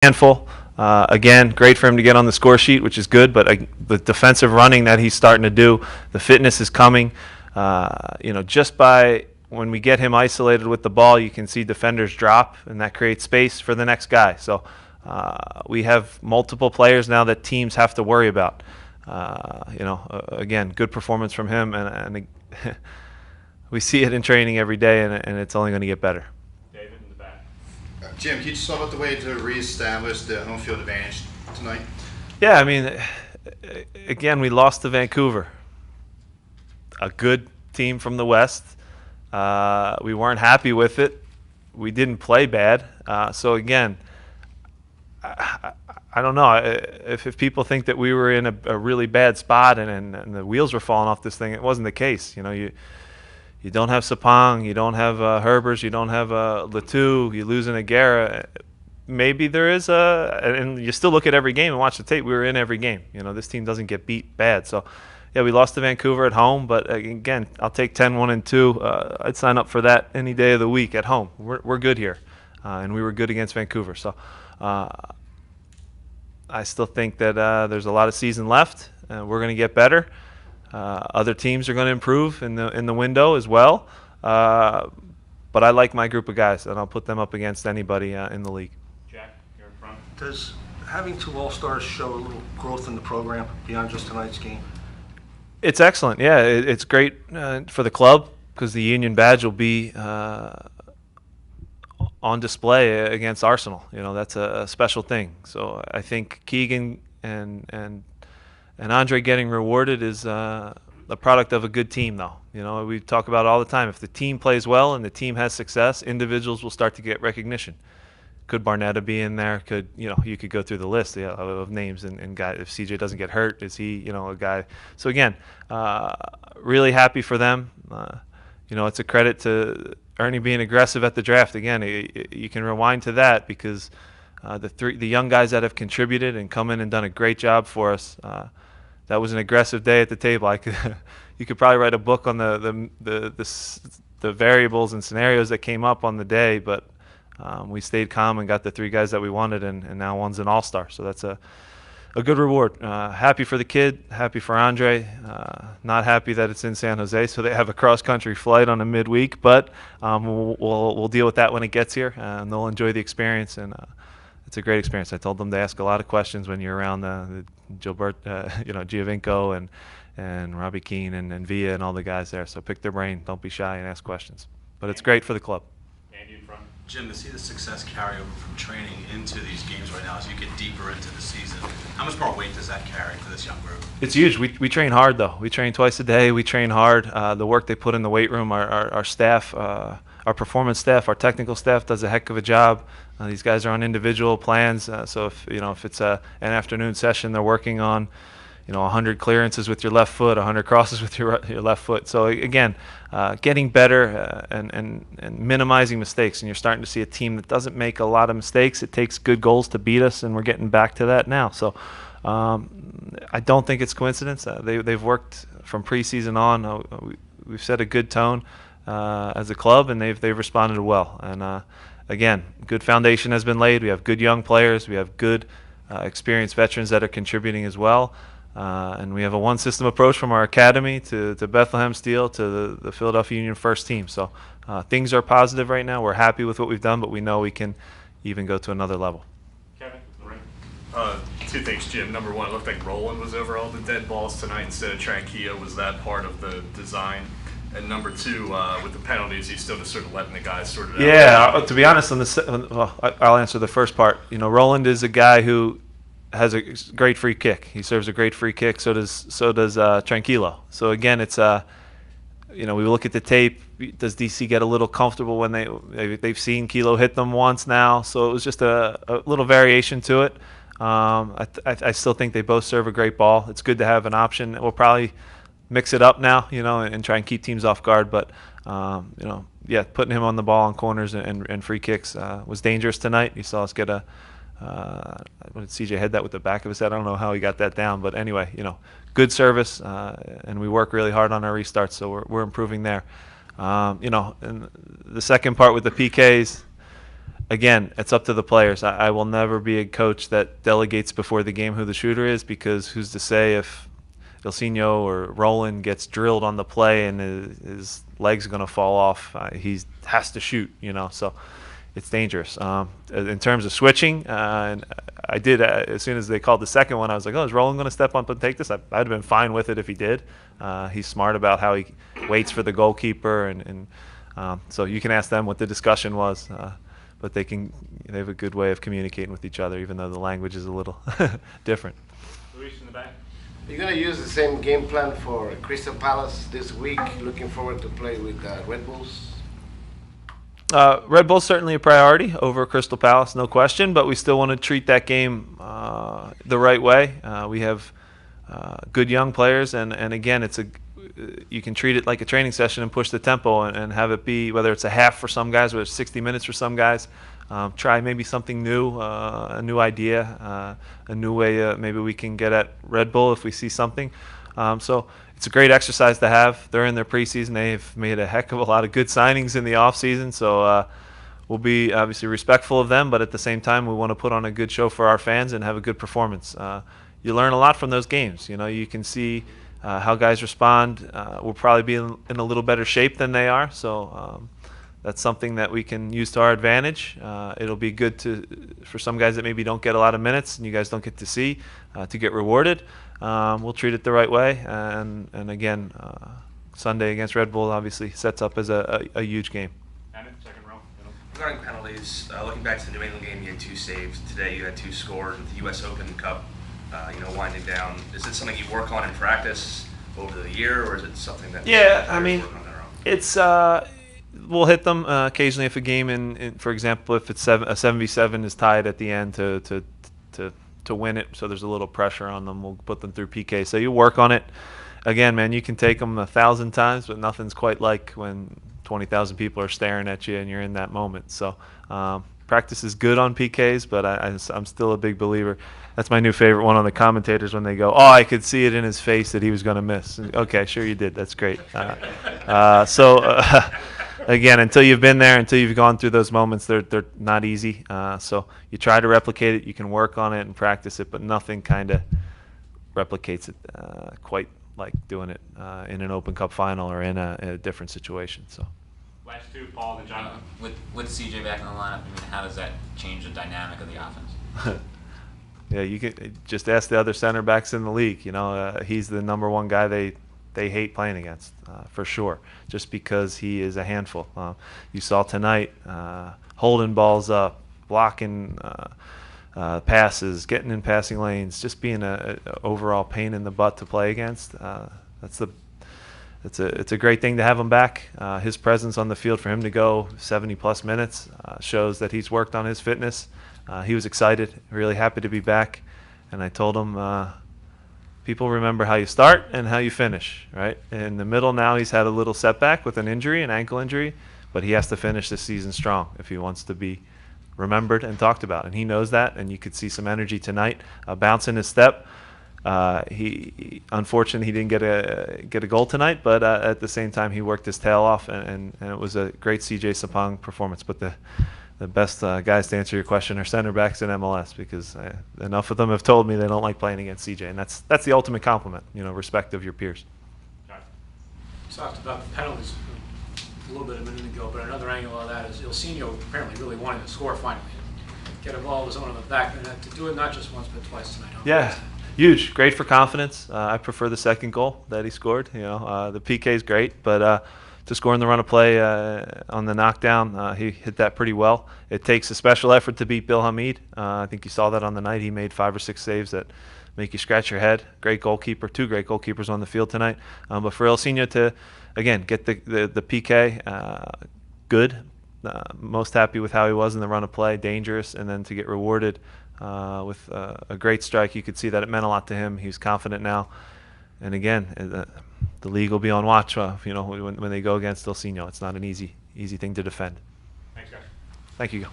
handful. Again, great for him to get on the score sheet, which is good. But the defensive running that he's starting to do, the fitness is coming. Just by when we get him isolated with the ball, you can see defenders drop, and that creates space for the next guy. So we have multiple players now that teams have to worry about. Again, good performance from him, and we see it in training every day, and it's only going to get better. Jim, can you just talk about the way to reestablish the home field advantage tonight? Yeah, I mean, again, we lost to Vancouver, a good team from the West. We weren't happy with it. We didn't play bad. So again, I don't know if people think that we were in a really bad spot and the wheels were falling off this thing. It wasn't the case. You don't have Sapong, you don't have Herbers, you don't have Letou, you lose in Aguera. Maybe there is and you still look at every game and watch the tape. We were in every game. This team doesn't get beat bad. So, yeah, we lost to Vancouver at home, but again, I'll take 10-1-2. I'd sign up for that any day of the week at home. We're good here, and we were good against Vancouver. So, I still think that there's a lot of season left, and we're going to get better. Other teams are going to improve in the window as well, but I like my group of guys, and I'll put them up against anybody in the league. Jack, you're in front. Does having two All-Stars show a little growth in the program beyond just tonight's game? It's excellent. Yeah, it's great for the club because the Union badge will be on display against Arsenal. That's a special thing. So I think Keegan and Andre getting rewarded is a product of a good team, though. We talk about it all the time. If the team plays well and the team has success, individuals will start to get recognition. Could Barnetta be in there? You could go through the list of names and guys. If CJ doesn't get hurt, is he a guy? So again, really happy for them. It's a credit to Ernie being aggressive at the draft. Again, you can rewind to that because the young guys that have contributed and come in and done a great job for us. That was an aggressive day at the table. You could probably write a book on the variables and scenarios that came up on the day, but we stayed calm and got the three guys that we wanted, and now one's an all-star. So that's a good reward. Happy for the kid, happy for Andre. Not happy that it's in San Jose, so they have a cross-country flight on a midweek, but we'll deal with that when it gets here, and they'll enjoy the experience. And it's a great experience. I told them to ask a lot of questions when you're around the Giovinco and Robbie Keane and Villa and all the guys there. So pick their brain. Don't be shy and ask questions. But it's great for the club. Andy in front. Jim, to see the success carry over from training into these games right now as you get deeper into the season, how much more weight does that carry for this young group? It's huge. We train hard, though. We train twice a day. We train hard. The work they put in the weight room, our staff, our performance staff, our technical staff does a heck of a job. These guys are on individual plans, so if it's an afternoon session, they're working on 100 clearances with your left foot, 100 crosses with your left foot. So again, getting better and minimizing mistakes, and you're starting to see a team that doesn't make a lot of mistakes. It takes good goals to beat us, and we're getting back to that now. So I don't think it's coincidence. They've worked from preseason on. We've set a good tone as a club, and they've responded well. And again, good foundation has been laid. We have good young players. We have good experienced veterans that are contributing as well. And we have a one-system approach from our academy to Bethlehem Steel to the Philadelphia Union first team. So things are positive right now. We're happy with what we've done, but we know we can even go to another level. Kevin, Lorraine. Two things, Jim. Number one, it looked like Roland was over all the dead balls tonight instead of Tranquillo. Was that part of the design? And number two, with the penalties, he's still just sort of letting the guys sort it out. Yeah, to be honest, I'll answer the first part. Roland is a guy who has a great free kick. He serves a great free kick. So does Tranquillo. So again, it's we look at the tape. Does DC get a little comfortable when they've seen Kilo hit them once now? So it was just a little variation to it. I still think they both serve a great ball. It's good to have an option. We'll probably mix it up now, and try and keep teams off guard. But putting him on the ball on corners and free kicks was dangerous tonight. You saw us get CJ had that with the back of his head. I don't know how he got that down, but anyway, good service, and we work really hard on our restarts, so we're improving there. And the second part with the PKs, again, it's up to the players. I will never be a coach that delegates before the game who the shooter is, because who's to say if Ilsinho or Roland gets drilled on the play and his leg's going to fall off. He has to shoot, so it's dangerous. In terms of switching, and I did, as soon as they called the second one, I was like, oh, is Roland going to step up and take this? I'd have been fine with it if he did. He's smart about how he waits for the goalkeeper, and so you can ask them what the discussion was. But they have a good way of communicating with each other, even though the language is a little different. Luis in the back. You're going to use the same game plan for Crystal Palace this week. Looking forward to play with Red Bulls. Red Bull's certainly a priority over Crystal Palace, no question, but we still want to treat that game the right way. We have good young players, and again, you can treat it like a training session and push the tempo and have it be, whether it's a half for some guys, whether it's 60 minutes for some guys. Try maybe something new, a new idea, a new way maybe we can get at Red Bull if we see something. So it's a great exercise to have. They're in their preseason. They've made a heck of a lot of good signings in the offseason, so we'll be obviously respectful of them, but at the same time we want to put on a good show for our fans and have a good performance. You learn a lot from those games. You can see how guys respond. We'll probably be in a little better shape than they are, so that's something that we can use to our advantage. It'll be good for some guys that maybe don't get a lot of minutes and you guys don't get to see, to get rewarded. We'll treat it the right way, and again, Sunday against Red Bull obviously sets up as a huge game. Anna, second row. Regarding penalties, looking back to the New England game, you had 2 saves. Today you had 2 scored. With the U.S. Open Cup, winding down, is it something you work on in practice over the year, or is it something that Yeah, players I mean, work on their own? it's we'll hit them occasionally if a game, for example, if it's a 7v7 is tied at the end to win it, so there's a little pressure on them. We'll put them through PK. So you work on it. Again, man, you can take them 1,000 times, but nothing's quite like when 20,000 people are staring at you and you're in that moment. So practice is good on PKs, but I'm still a big believer. That's my new favorite one on the commentators when they go, oh, I could see it in his face that he was going to miss. Okay, sure you did. That's great. Again, until you've been there, until you've gone through those moments, they're not easy. So you try to replicate it. You can work on it and practice it, but nothing kind of replicates it quite like doing it in an Open Cup final or in a different situation. So. Last 2, Paul and Jonathan. With CJ back in the lineup, how does that change the dynamic of the offense? Yeah, you can just ask the other center backs in the league. He's the number one guy they hate playing against, for sure, just because he is a handful. You saw tonight holding balls up, blocking passes, getting in passing lanes, just being a overall pain in the butt to play against. It's a great thing to have him back. His presence on the field, for him to go 70-plus minutes, shows that he's worked on his fitness. He was excited, really happy to be back, and I told him, people remember how you start and how you finish, right? In the middle now, he's had a little setback with an injury, an ankle injury, but he has to finish this season strong if he wants to be remembered and talked about, and he knows that, and you could see some energy tonight, a bounce in his step. He unfortunately he didn't get a goal tonight, but at the same time he worked his tail off, and it was a great CJ Sapong performance. But the best guys to answer your question are center backs in MLS, because enough of them have told me they don't like playing against CJ, and that's the ultimate compliment, respect of your peers. Talked about the penalties a little bit a minute ago, but another angle of that is Ilsinho apparently really wanting to score finally, get a ball with someone on the back, and to do it not just once but twice tonight. Yeah. Huge, great for confidence. I prefer the second goal that he scored. The PK is great, but to score in the run of play on the knockdown, he hit that pretty well. It takes a special effort to beat Bill Hamid. I think you saw that on the night. He made 5 or 6 saves that make you scratch your head. Great goalkeeper, 2 great goalkeepers on the field tonight. But for Ilsinho to, again, get the PK, good. Most happy with how he was in the run of play, dangerous, and then to get rewarded with a great strike. You could see that it meant a lot to him. He's confident now. And again, the league will be on watch when they go against Ilsinho. It's not an easy thing to defend. Thanks, guys. Thank you.